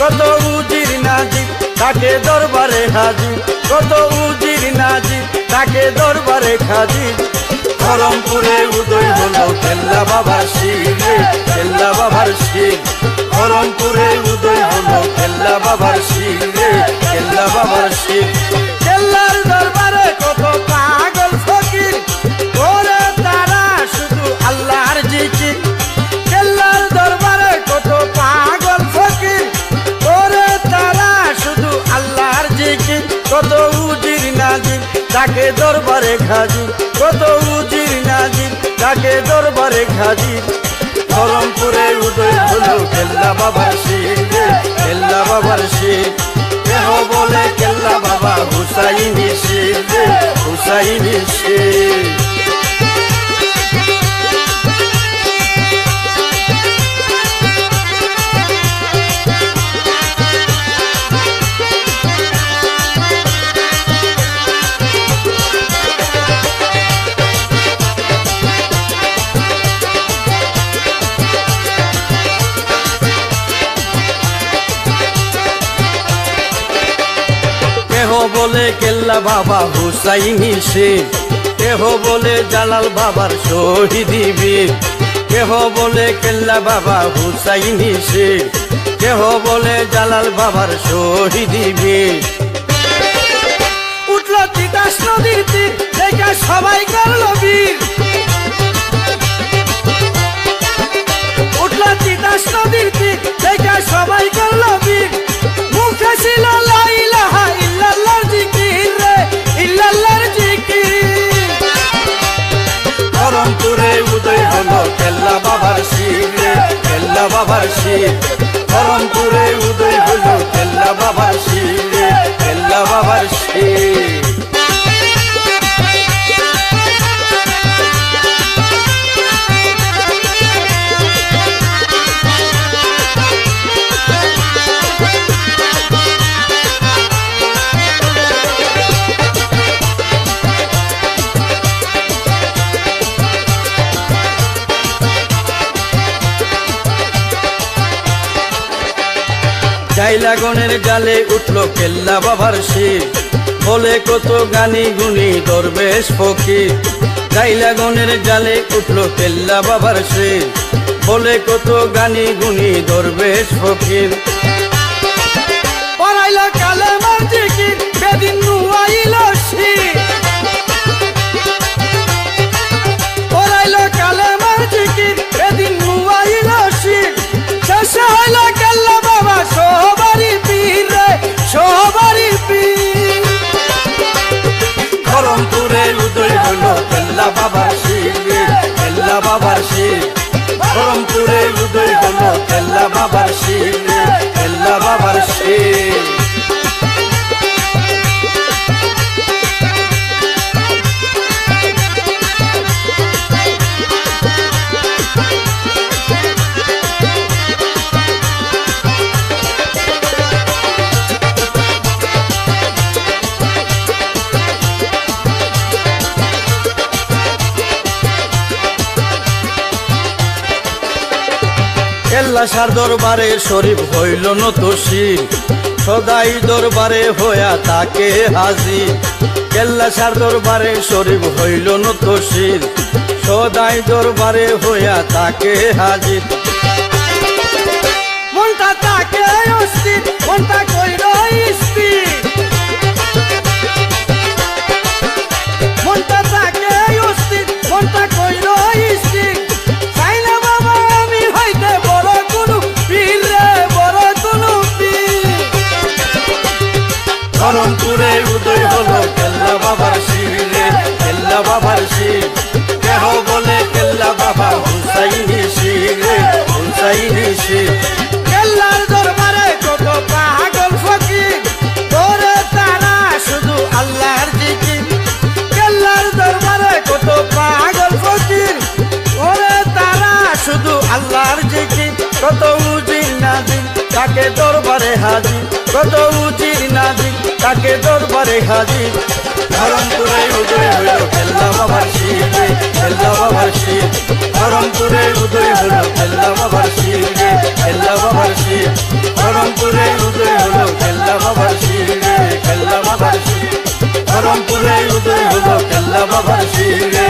কত উজির নাজির তাকে দরবারে হাজির, কত উজির নাজির তাকে দরবারে হাজির। ধরমপুরে উদয় হলো কেল্লা বাবার শির, কেল্লা বাবার শির। ধরমপুরে উদয় হলো কেল্লা বাবার শির, কেল্লা বাবার শির। কেল্লার দরবারে কত পাগল ফকির করে তারা শুধু আল্লাহর জিকির। কেল্লার দরবারে কত পাগল ফকির করে তারা শুধু আল্লাহর জিকির। কত উজির নাজির তাকে দরবারে হাজির, কত উজির নাজির তাকে দরবারে হাজির। ধরমপুরে উদয় হলো কেল্লা বাবার শির, কেল্লা বাবার শির। কেহ বলে কেল্লা বাবা হুসাইনি শির, হুসাইনি শির। কেহ বলে কেল্লা বাবা হুসাইনি শির, কেহ বলে জালাল বাবার শহীদি বীর। কেহ বলে কেল্লা বাবা হুসাইনি শির, কেহ বলে জালাল বাবার শহীদি বীর। উঠল তিতাস নদীর তীর দেখে সবাই করলো বীর, উঠল তিতাস নদীর তীর দেখে সবাই করলো বীর। মুখে ছিল লা ইলাহা ইল্লাল্লাহর জিকির রে, ইল্লাল্লাহর জিকির। ধরমপুরে উদয় হলো কেল্লা বাবার শির, কেল্লা বাবার শির। ধরমপুরে উদয় হলো কেল্লা বাবার শির, কেল্লা বাবার শির। জাইলাগনের জালে উঠলো কেল্লা বাবার শির, বলে কত গানি গুনি দরবেশ ফকির। জাইলাগনের জালে উঠলো কেল্লা বাবার শির, বলে কত গানি গুনি দরবেশ ফকির। পড়াইল কালেমার জিকির বেদিন নুয়াইল শির, পড়াইল কালেমার জিকির বেদিন নুয়াইল শির। শেষে হইল কেল্লা বাবা সবারই পীর রে, সবারই পীর। ধরমপুরে উদয় হলো কেল্লা বাবার শির, কেল্লা বাবার শির। ধরমপুরে উদয় হলো কেল্লা বাবার শির, কেল্লা বাবার শির। কেল্লা সার দরবারে শরীফ হইল নত শির, সদাই দরবারে হইয়া তাকে হাজির। কেল্লা সার দরবারে শরীফ হইল নত শির, সদাই দরবারে হইয়া তাকে হাজির। মনটা তাকে অস্থির, মনটা কইল স্থির, মনটা তাকে অস্থির, মনটা কইল স্থির। ধরমপুরে উদয় হলো কেল্লা বাবার শির, কেল্লা বাবার শির। কেহ বলে কেল্লা বাবা হুসাইনি শির, হুসাইনি শির। কেল্লার দরবারে কত পাগল ফকির করে তারা শুধু আল্লাহর জিকির। কেল্লার দরবারে কত পাগল ফকির করে তারা শুধু আল্লাহর জিকির। কত উজির নাজির তাকে দরবারে হাজির, কত উজির নাজির তাকে দরবারে হাজির। ধরমপুরে উদয় হইল কেল্লা বাবার শির, কেল্লা বাবার শির। ধরমপুরে উদয় হইল কেল্লা বাবার শির, কেল্লা বাবার শির। ধরমপুরে উদয় হলো কেল্লা বাবার শিরে, কেল্লা বাবার শির। ধরমপুরে উদয় হলো কেল্লা বাবার শিরে।